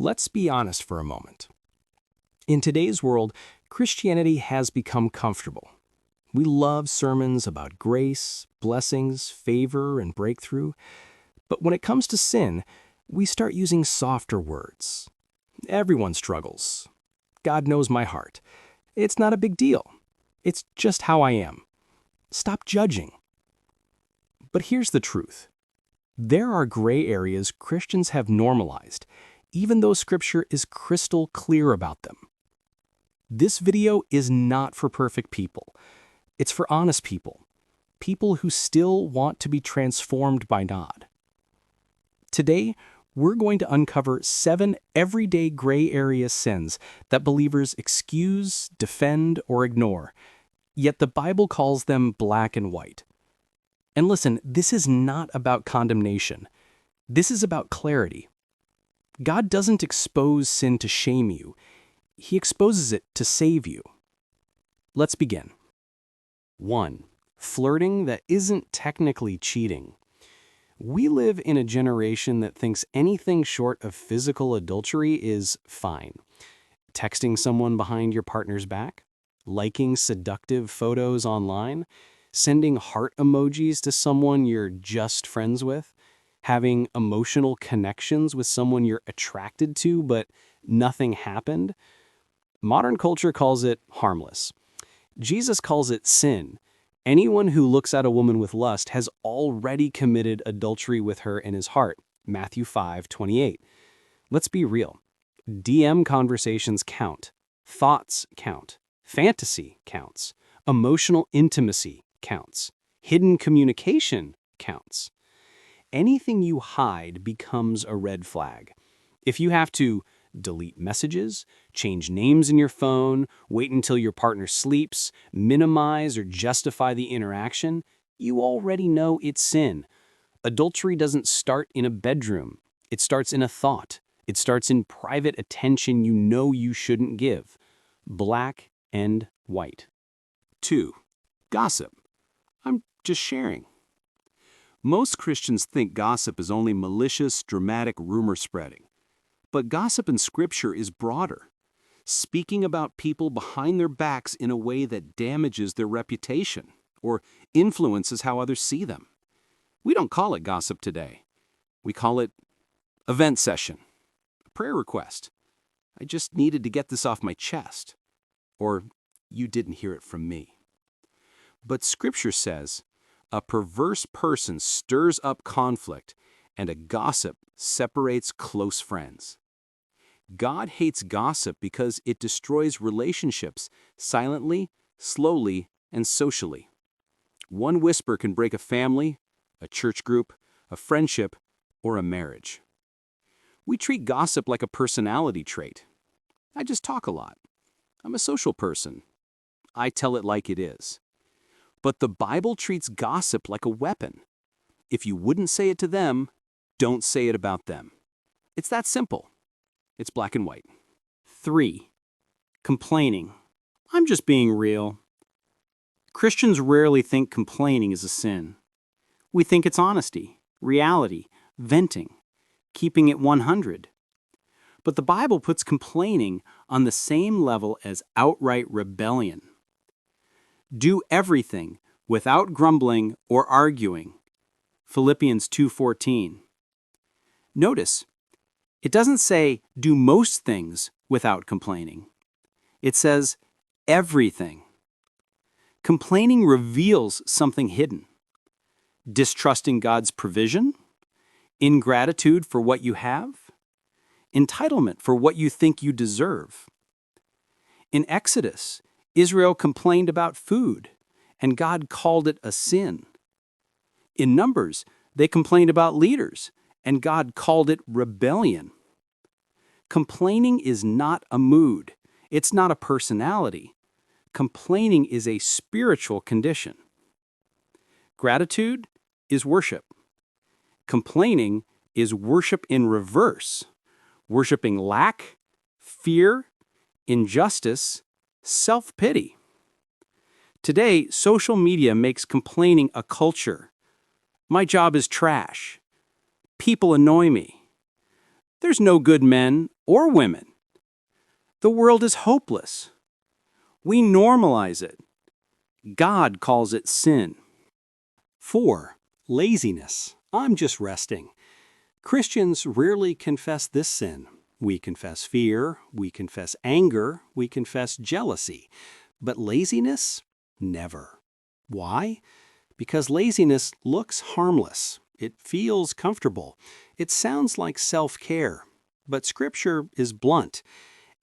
Let's be honest for a moment. In today's world, Christianity has become comfortable. We love sermons about grace, blessings, favor, and breakthrough. But when it comes to sin, we start using softer words. Everyone struggles. God knows my heart. It's not a big deal. It's just how I am. Stop judging. But here's the truth. There are gray areas Christians have normalized, even though Scripture is crystal clear about them. This video is not for perfect people. It's for honest people, people who still want to be transformed by God. Today, we're going to uncover 7 everyday gray area sins that believers excuse, defend, or ignore, yet the Bible calls them black and white. And listen, this is not about condemnation. This is about clarity. God doesn't expose sin to shame you. He exposes it to save you. Let's begin. 1. Flirting that isn't technically cheating. We live in a generation that thinks anything short of physical adultery is fine. Texting someone behind your partner's back, liking seductive photos online, sending heart emojis to someone you're just friends with, having emotional connections with someone you're attracted to but nothing happened. Modern culture calls it harmless. Jesus calls it sin. Anyone who looks at a woman with lust has already committed adultery with her in his heart. Matthew 5:28. Let's be real. DM conversations count. Thoughts count. Fantasy counts. Emotional intimacy counts. Hidden communication counts. Anything you hide becomes a red flag. If you have to delete messages, change names in your phone, wait until your partner sleeps, minimize or justify the interaction, you already know it's sin. Adultery doesn't start in a bedroom. It starts in a thought. It starts in private attention you know you shouldn't give. Black and white. 2. Gossip. I'm just sharing. Most Christians think gossip is only malicious, dramatic rumor spreading. But gossip in Scripture is broader, speaking about people behind their backs in a way that damages their reputation or influences how others see them. We don't call it gossip today. We call it event session, a prayer request. I just needed to get this off my chest. Or you didn't hear it from me. But Scripture says, a perverse person stirs up conflict, and a gossip separates close friends. God hates gossip because it destroys relationships silently, slowly, and socially. One whisper can break a family, a church group, a friendship, or a marriage. We treat gossip like a personality trait. I just talk a lot. I'm a social person. I tell it like it is. But the Bible treats gossip like a weapon. If you wouldn't say it to them, don't say it about them. It's that simple. It's black and white. 3. Complaining. I'm just being real. Christians rarely think complaining is a sin. We think it's honesty, reality, venting, keeping it 100. But the Bible puts complaining on the same level as outright rebellion. Do everything without grumbling or arguing. Philippians 2:14. Notice, it doesn't say do most things without complaining. It says everything. Complaining reveals something hidden. Distrusting God's provision, ingratitude for what you have, entitlement for what you think you deserve. In Exodus, Israel complained about food, and God called it a sin. In Numbers, they complained about leaders, and God called it rebellion. Complaining is not a mood. It's not a personality. Complaining is a spiritual condition. Gratitude is worship. Complaining is worship in reverse, worshiping lack, fear, injustice, self-pity. Today, social media makes complaining a culture. My job is trash. People annoy me. There's no good men or women. The world is hopeless. We normalize it. God calls it sin. 4. Laziness. I'm just resting. Christians rarely confess this sin. We confess fear, we confess anger, we confess jealousy. But laziness? Never. Why? Because laziness looks harmless. It feels comfortable. It sounds like self-care. But Scripture is blunt.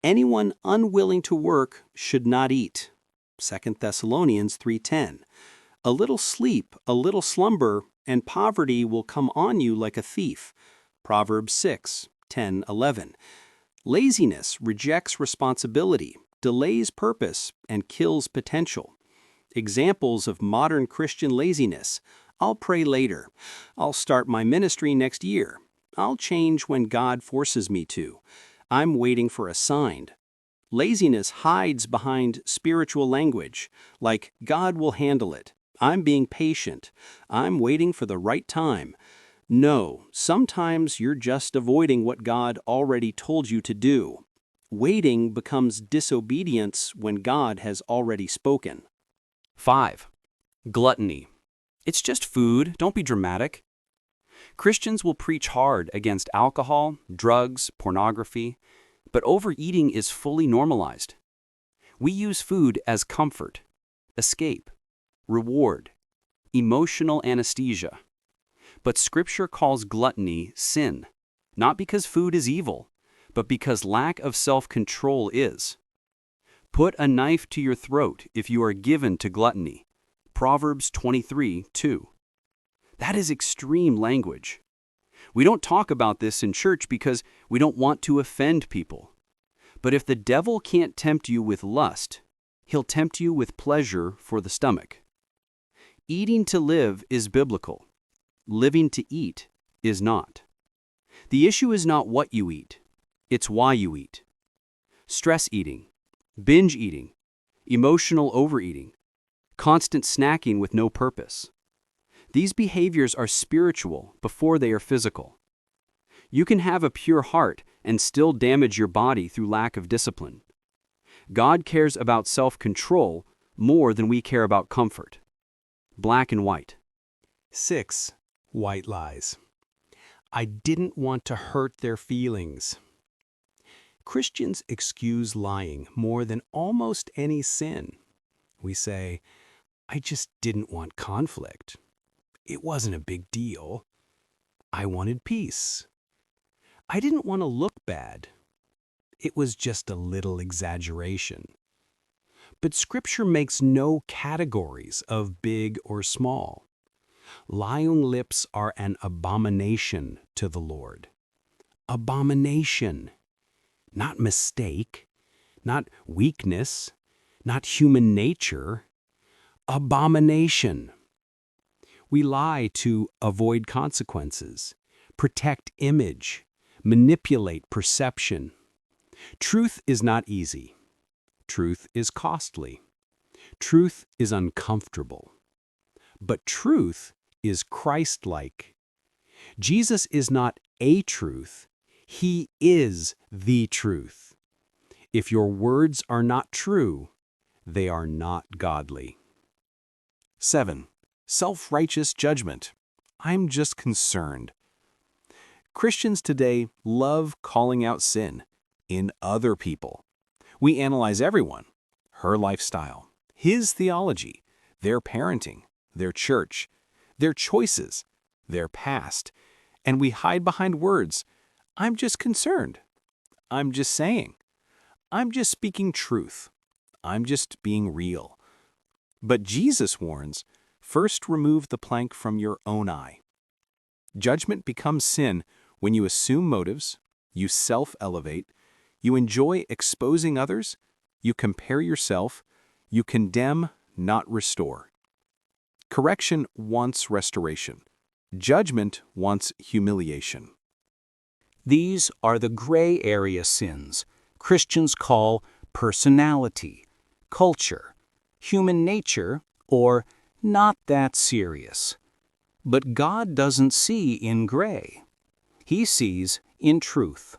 Anyone unwilling to work should not eat. 2 Thessalonians 3:10. A little sleep, a little slumber, and poverty will come on you like a thief. Proverbs 6:10-11. Laziness rejects responsibility, delays purpose, and kills potential. Examples of modern Christian laziness: I'll pray later. I'll start my ministry next year. I'll change when God forces me to. I'm waiting for a sign. Laziness hides behind spiritual language, like God will handle it. I'm being patient. I'm waiting for the right time. No, sometimes you're just avoiding what God already told you to do. Waiting becomes disobedience when God has already spoken. 5. Gluttony. It's just food, don't be dramatic. Christians will preach hard against alcohol, drugs, pornography, but overeating is fully normalized. We use food as comfort, escape, reward, emotional anesthesia. But Scripture calls gluttony sin, not because food is evil, but because lack of self-control is. Put a knife to your throat if you are given to gluttony. Proverbs 23:2. That is extreme language. We don't talk about this in church because we don't want to offend people. But if the devil can't tempt you with lust, he'll tempt you with pleasure for the stomach. Eating to live is biblical. Living to eat is not. The issue is not what you eat, it's why you eat. Stress eating, binge eating, emotional overeating, constant snacking with no purpose. These behaviors are spiritual before they are physical. You can have a pure heart and still damage your body through lack of discipline. God cares about self-control more than we care about comfort. Black and white. 6. White lies. I didn't want to hurt their feelings. Christians excuse lying more than almost any sin. We say, I just didn't want conflict. It wasn't a big deal. I wanted peace. I didn't want to look bad. It was just a little exaggeration. But Scripture makes no categories of big or small. Lying lips are an abomination to the Lord. Abomination. Not mistake, not weakness, not human nature. Abomination. We lie to avoid consequences, protect image, manipulate perception. Truth is not easy. Truth is costly. Truth is uncomfortable. But truth is Christ-like. Jesus is not a truth. He is the truth. If your words are not true, they are not godly. 7. Self-righteous judgment. I'm just concerned. Christians today love calling out sin in other people. We analyze everyone, her lifestyle, his theology, their parenting, their church, their choices, their past, and we hide behind words. I'm just concerned. I'm just saying. I'm just speaking truth. I'm just being real. But Jesus warns, first remove the plank from your own eye. Judgment becomes sin when you assume motives, you self-elevate, you enjoy exposing others, you compare yourself, you condemn, not restore. Correction wants restoration. Judgment wants humiliation. These are the gray area sins Christians call personality, culture, human nature, or not that serious. But God doesn't see in gray. He sees In truth,